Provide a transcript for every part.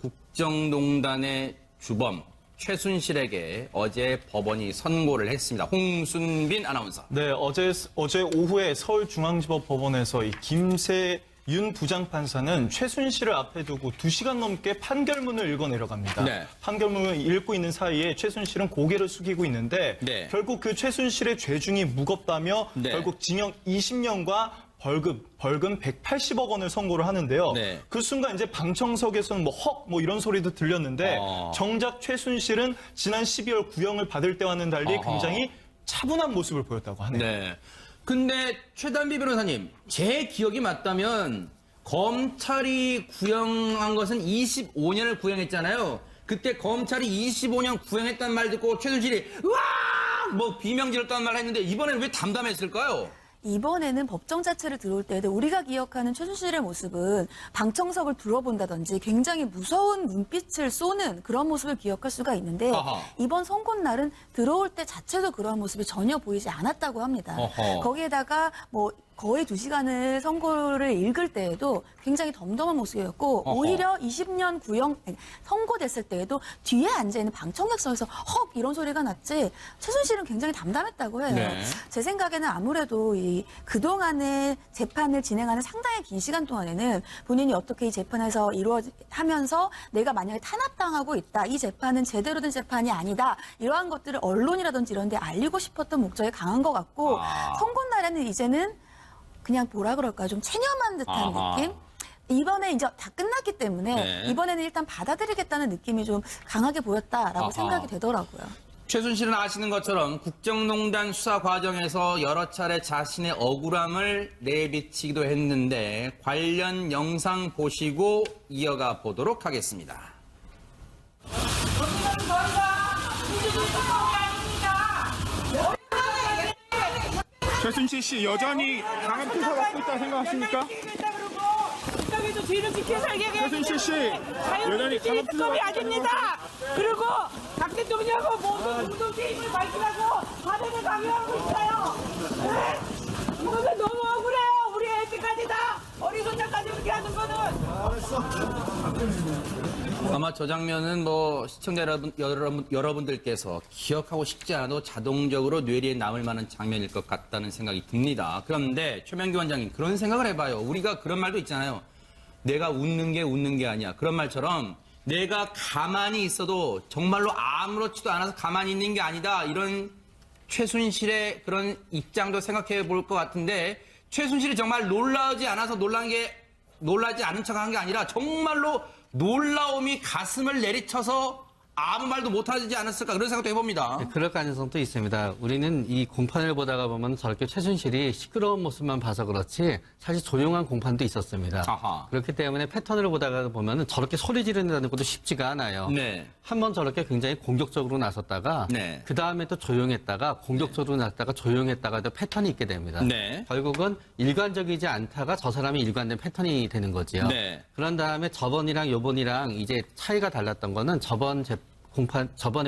국정농단의 주범 최순실에게 어제 법원이 선고를 했습니다. 홍순빈 아나운서. 네, 어제 오후에 서울중앙지법 법원에서 이 김세윤 부장판사는 최순실을 앞에 두고 2시간 넘게 판결문을 읽어 내려갑니다. 네. 판결문을 읽고 있는 사이에 최순실은 고개를 숙이고 있는데 네. 결국 그 최순실의 죄중이 무겁다며 네. 결국 징역 20년과 벌금 180억 원을 선고를 하는데요. 네. 그 순간 이제 방청석에서는 뭐 이런 소리도 들렸는데 정작 최순실은 지난 12월 구형을 받을 때와는 달리 굉장히 차분한 모습을 보였다고 하네요. 네. 근데 최단비 변호사님, 제 기억이 맞다면 검찰이 구형한 것은 25년을 구형했잖아요. 그때 검찰이 25년 구형했단 말 듣고 최순실이 으아! 뭐 비명 질렀단 말 했는데 이번에는 왜 담담했을까요? 이번에는 법정 자체를 들어올 때에도 우리가 기억하는 최순실의 모습은 방청석을 둘러본다든지 굉장히 무서운 눈빛을 쏘는 그런 모습을 기억할 수가 있는데 아하. 이번 선고 날은 들어올 때 자체도 그런 모습이 전혀 보이지 않았다고 합니다. 어허. 거기에다가 뭐 거의 2시간을 선고를 읽을 때에도 굉장히 덤덤한 모습이었고 어허. 오히려 20년 구형 선고됐을 때에도 뒤에 앉아있는 방청객석에서 헉 이런 소리가 났지 최순실은 굉장히 담담했다고 해요. 네. 제 생각에는 아무래도 이 그동안의 재판을 진행하는 상당히 긴 시간 동안에는 본인이 어떻게 이 재판에서 하면서 내가 만약에 탄압당하고 있다. 이 재판은 제대로 된 재판이 아니다. 이러한 것들을 언론이라든지 이런 데 알리고 싶었던 목적이 강한 것 같고 선고 날에는 이제는 그냥 뭐라 그럴까요? 좀 체념한 듯한 아하. 느낌? 이번에 이제 다 끝났기 때문에 네. 이번에는 일단 받아들이겠다는 느낌이 좀 강하게 보였다라고 아하. 생각이 되더라고요. 최순실은 아시는 것처럼 국정농단 수사 과정에서 여러 차례 자신의 억울함을 내비치기도 했는데 관련 영상 보시고 이어가 보도록 하겠습니다. 최순실 씨 여전히 강한 투사 받고 있다고 생각하십니까? 국정에도 뒤를 지켜 살게 해야 최순실 씨 자유민주주의 여전히 강한 투사 특검이 받고 있다고 아닙니다. 그리고 박 대통령하고 모든 공동체 힘을 밝히라고 발언을 강요하고 있어요. 네? 이거는 너무 억울해요. 우리 애들까지 다 어리손자까지 그렇게 하는 거는. 아마 저 장면은 뭐 시청자 여러분들께서 기억하고 싶지 않아도 자동적으로 뇌리에 남을 만한 장면일 것 같다는 생각이 듭니다. 그런데 최명기 원장님 그런 생각을 해봐요. 우리가 그런 말도 있잖아요. 내가 웃는 게 아니야. 그런 말처럼 내가 가만히 있어도 정말로 아무렇지도 않아서 가만히 있는 게 아니다. 이런 최순실의 그런 입장도 생각해 볼 것 같은데 최순실이 정말 놀라지 않아서 놀라지 않은 척한 게 아니라 정말로 놀라움이 가슴을 내리쳐서 아무 말도 못하지 않았을까 그런 생각도 해봅니다. 그럴 가능성도 있습니다. 우리는 이 공판을 보다가 보면 저렇게 최순실이 시끄러운 모습만 봐서 그렇지 사실 조용한 공판도 있었습니다. 아하. 그렇기 때문에 패턴을 보다가 보면 저렇게 소리 지르는 것도 쉽지가 않아요. 네. 한번 저렇게 굉장히 공격적으로 나섰다가 네. 그 다음에 또 조용했다가 공격적으로 나섰다가 조용했다가 또 패턴이 있게 됩니다. 네. 결국은 일관적이지 않다가 저 사람이 일관된 패턴이 되는 거지요. 네. 그런 다음에 저번이랑 요번이랑 이제 차이가 달랐던 거는 저번에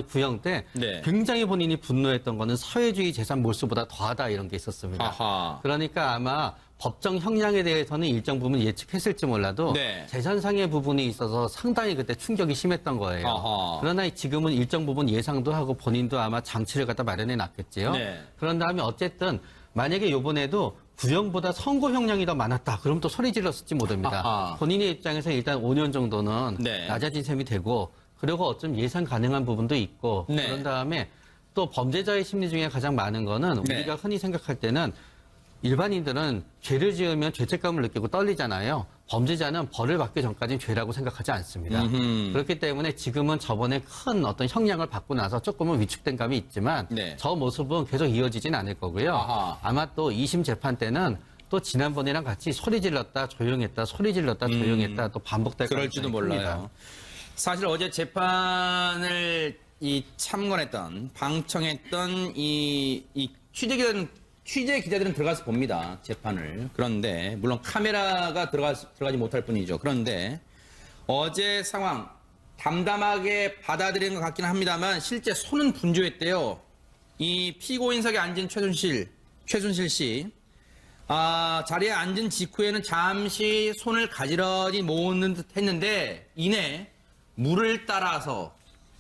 구형 때 네. 굉장히 본인이 분노했던 거는 사회주의 재산 몰수보다 더하다 이런 게 있었습니다. 아하. 그러니까 아마 법정 형량에 대해서는 일정 부분 예측했을지 몰라도 네. 재산상의 부분이 있어서 상당히 그때 충격이 심했던 거예요. 아하. 그러나 지금은 일정 부분 예상도 하고 본인도 아마 장치를 갖다 마련해 놨겠지요. 네. 그런 다음에 어쨌든 만약에 이번에도 구형보다 선고 형량이 더 많았다. 그럼 또 소리 질렀을지 모릅니다. 아하. 본인의 입장에서 일단 5년 정도는 네. 낮아진 셈이 되고 그리고 어쩜 예상 가능한 부분도 있고 네. 그런 다음에 또 범죄자의 심리 중에 가장 많은 거는 네. 우리가 흔히 생각할 때는 일반인들은 죄를 지으면 죄책감을 느끼고 떨리잖아요. 범죄자는 벌을 받기 전까지는 죄라고 생각하지 않습니다. 그렇기 때문에 지금은 저번에 큰 어떤 형량을 받고 나서 조금은 위축된 감이 있지만 네. 저 모습은 계속 이어지진 않을 거고요. 아하. 아마 또 2심 재판 때는 또 지난번이랑 같이 소리 질렀다 조용했다 소리 질렀다 조용했다 또 반복될 그럴지도 가능성이 큽니다. 몰라요. 사실 어제 재판을 참관했던 방청했던 이 취재 기자들은 들어가서 봅니다. 재판을. 그런데 물론 카메라가 들어가지 못할 뿐이죠. 그런데 어제 상황 담담하게 받아들이는 것 같기는 합니다만 실제 손은 분주했대요. 이 피고인석에 앉은 최순실 씨 자리에 앉은 직후에는 잠시 손을 가지런히 모으는 듯 했는데 이내 물을 따라서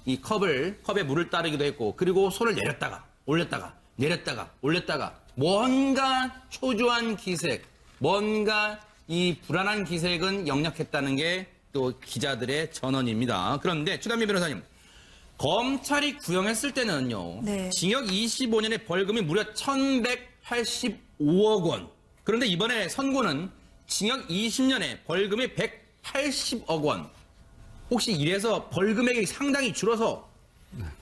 이 컵에 물을 따르기도 했고, 그리고 손을 내렸다가 올렸다가 내렸다가 올렸다가 뭔가 초조한 기색, 뭔가 이 불안한 기색은 역력했다는 게 또 기자들의 전언입니다. 그런데 추단미 변호사님, 검찰이 구형했을 때는요, 네. 징역 25년에 벌금이 무려 1,185억 원. 그런데 이번에 선고는 징역 20년에 벌금이 180억 원. 혹시 이래서 벌금액이 상당히 줄어서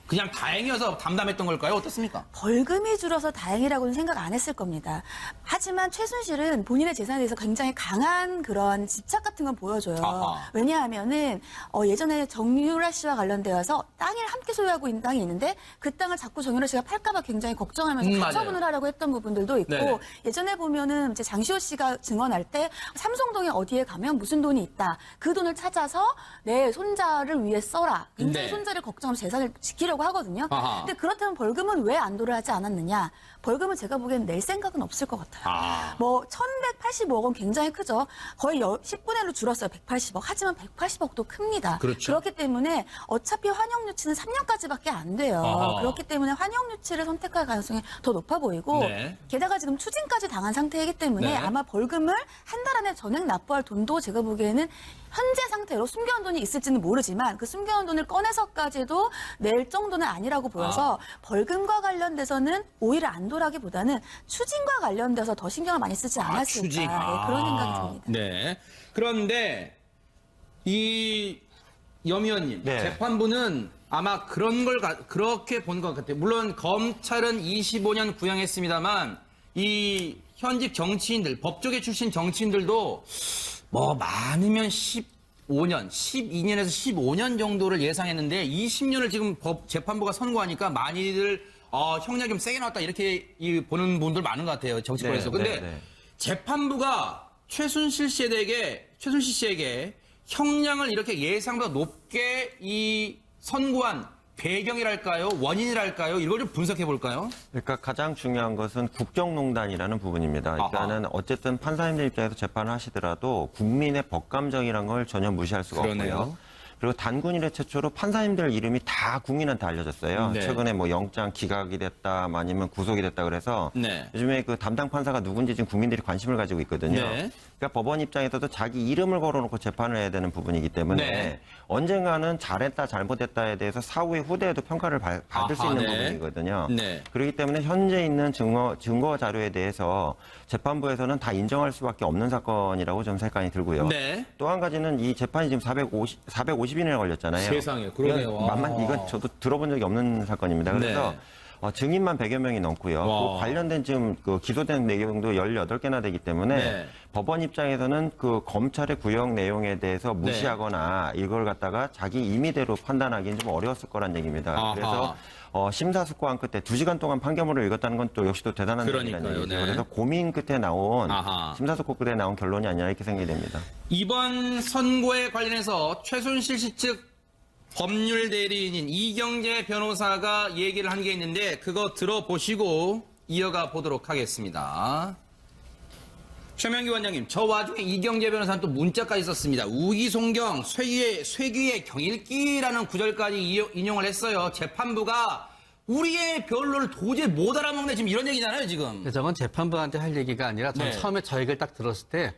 그냥 다행이어서 담담했던 걸까요? 어떻습니까? 벌금이 줄어서 다행이라고는 생각 안 했을 겁니다. 하지만 최순실은 본인의 재산에 대해서 굉장히 강한 그런 집착 같은 건 보여줘요. 아하. 왜냐하면은 예전에 정유라 씨와 관련되어서 땅을 함께 소유하고 있는 땅이 있는데 그 땅을 자꾸 정유라 씨가 팔까봐 굉장히 걱정하면서 맞아요. 가처분을 하려고 했던 부분들도 있고 네네. 예전에 보면은 이제 장시호 씨가 증언할 때 삼성동에 어디에 가면 무슨 돈이 있다. 그 돈을 찾아서 내 손자를 위해 써라. 굉장히 네. 손자를 걱정하면서 재산을 지키려고 하거든요. 아하. 근데 그렇다면 벌금은 왜 안도를 하지 않았느냐? 벌금을 제가 보기엔 낼 생각은 없을 것 같아요. 아. 뭐 1,185억 원 굉장히 크죠. 거의 10분의 1로 줄었어요. 180억. 하지만 180억도 큽니다. 그렇죠. 그렇기 때문에 어차피 환영 유치는 3년까지밖에 안 돼요. 아하. 그렇기 때문에 환영 유치를 선택할 가능성이 더 높아 보이고 네. 게다가 지금 추징까지 당한 상태이기 때문에 네. 아마 벌금을 한 달 안에 전액 납부할 돈도 제가 보기에는 현재 상태로 숨겨놓은 돈이 있을지는 모르지만 그 숨겨놓은 돈을 꺼내서까지도 낼 정도는 아니라고 보여서 벌금과 관련돼서는 오히려 안도라기보다는 추징과 관련돼서 더 신경을 많이 쓰지 않았을까 추징. 예, 그런 생각이 듭니다. 네. 그런데 이 염 의원님, 네. 재판부는 아마 그런 걸 그렇게 본 것 같아요. 물론 검찰은 25년 구형했습니다만 이 현직 정치인들, 법조계 출신 정치인들도 뭐 많으면 15년, 12년에서 15년 정도를 예상했는데 20년을 지금 재판부가 선고하니까 많이들 형량이 좀 세게 나왔다 이렇게 보는 분들 많은 것 같아요. 정치권에서. 네, 근데 네. 재판부가 최순실 씨에게 형량을 이렇게 예상보다 높게 선고한 배경이랄까요? 원인이랄까요? 이걸 좀 분석해 볼까요? 그러니까 가장 중요한 것은 국정농단이라는 부분입니다. 그러니까는 어쨌든 판사님들 입장에서 재판을 하시더라도 국민의 법감정이라는 걸 전혀 무시할 수가 그러네요. 없고요. 그리고 단군 이래 최초로 판사님들 이름이 다 국민한테 알려졌어요. 네. 최근에 뭐 영장 기각이 됐다, 아니면 구속이 됐다 그래서 네. 요즘에 그 담당 판사가 누군지 지금 국민들이 관심을 가지고 있거든요. 네. 그러니까 법원 입장에서도 자기 이름을 걸어놓고 재판을 해야 되는 부분이기 때문에 네. 언젠가는 잘했다, 잘못했다에 대해서 사후에 후대에도 평가를 받을 수 아하, 있는 네. 부분이거든요. 네. 그렇기 때문에 현재 있는 증거 자료에 대해서 재판부에서는 다 인정할 수밖에 없는 사건이라고 좀 생각이 들고요. 네. 또 한 가지는 이 재판이 지금 450일이나 걸렸잖아요. 세상에, 그러네요. 이건 저도 들어본 적이 없는 사건입니다. 그래서 네. 증인만 100여 명이 넘고요. 와. 그 관련된 지금 그 기소된 내용도 18개나 되기 때문에 네. 법원 입장에서는 그 검찰의 구형 내용에 대해서 무시하거나 이걸 갖다가 자기 임의대로 판단하기는 좀 어려웠을 거란 얘기입니다. 아하. 그래서 심사숙고한 끝에 2시간 동안 판결문을 읽었다는 건 또 역시 또 대단한 그러니까요, 얘기라는 얘기죠. 네. 그래서 고민 끝에 나온 아하. 심사숙고 끝에 나온 결론이 아니라 이렇게 생각이 됩니다. 이번 선고에 관련해서 최순실 씨 측 법률 대리인인 이경재 변호사가 얘기를 한 게 있는데 그거 들어보시고 이어가 보도록 하겠습니다. 최명기 원장님, 저 와중에 이경재 변호사는 또 문자까지 썼습니다. 우기송경, 쇠귀의 경일기라는 구절까지 인용을 했어요. 재판부가 우리의 변론을 도저히 못 알아먹네 지금 이런 얘기잖아요, 지금. 저건 재판부한테 할 얘기가 아니라 저는 네. 처음에 저 얘기를 딱 들었을 때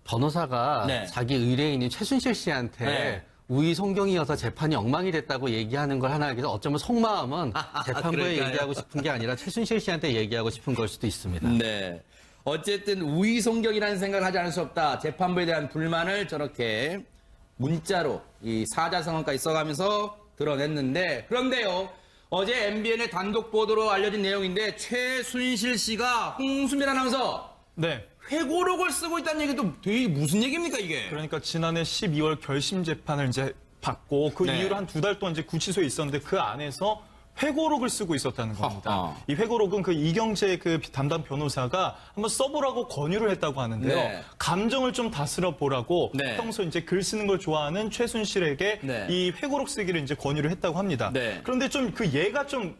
변호사가 네. 자기 의뢰인인 최순실 씨한테 네. 우의송경이어서 재판이 엉망이 됐다고 얘기하는 걸 하나 얘기해서 어쩌면 속마음은 재판부에 그러니까요. 얘기하고 싶은 게 아니라 최순실 씨한테 얘기하고 싶은 걸 수도 있습니다. 네. 어쨌든 우의송경이라는 생각을 하지 않을 수 없다. 재판부에 대한 불만을 저렇게 문자로 이 사자성어까지 써가면서 드러냈는데 그런데요. 어제 MBN의 단독 보도로 알려진 내용인데 최순실 씨가 홍수민 아나운서 네. 회고록을 쓰고 있다는 얘기도 되게 무슨 얘기입니까 이게? 그러니까 지난해 12월 결심 재판을 이제 받고 그 네. 이후로 한 2달 동안 이제 구치소에 있었는데 그 안에서 회고록을 쓰고 있었다는 겁니다. 아하. 이 회고록은 그 이경재 그 담당 변호사가 한번 써보라고 권유를 했다고 하는데요. 네. 감정을 좀 다스려 보라고 네. 평소 이제 글 쓰는 걸 좋아하는 최순실에게 네. 이 회고록 쓰기를 이제 권유를 했다고 합니다. 네. 그런데 좀 그 예가 좀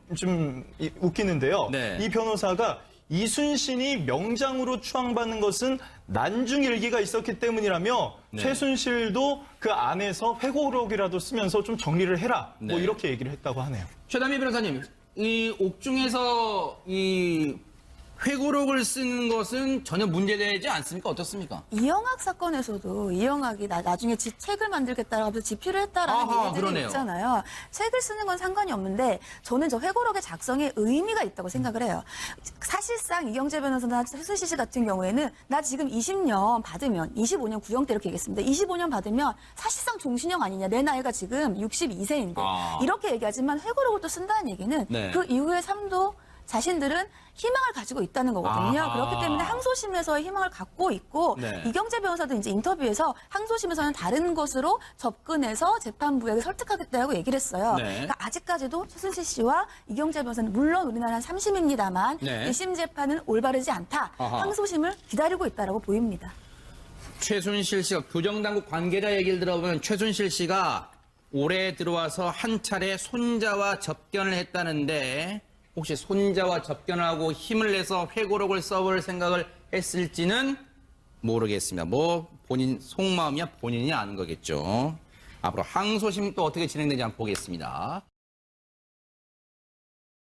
웃기는데요. 네. 이 변호사가 이순신이 명장으로 추앙받는 것은 난중일기가 있었기 때문이라며 네. 최순실도 그 안에서 회고록이라도 쓰면서 좀 정리를 해라. 뭐 네. 이렇게 얘기를 했다고 하네요. 최담희 변호사님, 이 옥중에서 이 회고록을 쓰는 것은 전혀 문제되지 않습니까? 어떻습니까? 이영학 사건에서도 이영학이 나중에 책을 만들겠다라고 하면서 집필을 했다라는 아하, 얘기들이 그러네요. 있잖아요. 책을 쓰는 건 상관이 없는데 저는 저 회고록의 작성에 의미가 있다고 생각을 해요. 사실상 이경재 변호사나 최순실 씨 같은 경우에는 나 지금 20년 받으면 25년 구형 때 이렇게 얘기했습니다. 25년 받으면 사실상 종신형 아니냐. 내 나이가 지금 62세인데 이렇게 얘기하지만 회고록을 또 쓴다는 얘기는 네. 그 이후의 삶도 자신들은 희망을 가지고 있다는 거거든요. 아하. 그렇기 때문에 항소심에서의 희망을 갖고 있고 네. 이경재 변호사도 이제 인터뷰에서 항소심에서는 다른 것으로 접근해서 재판부에게 설득하겠다고 얘기를 했어요. 네. 그러니까 아직까지도 최순실 씨와 이경재 변호사는 물론 우리나라는 3심입니다만 네. 1심 재판은 올바르지 않다. 아하. 항소심을 기다리고 있다라고 보입니다. 최순실 씨가 교정당국 관계자 얘기를 들어보면 최순실 씨가 올해 들어와서 한 차례 손자와 접견을 했다는데 혹시 손자와 접견을 하고 힘을 내서 회고록을 써볼 생각을 했을지는 모르겠습니다. 뭐 본인 속마음이야 본인이 아는 거겠죠. 앞으로 항소심 또 어떻게 진행되지 한번 보겠습니다.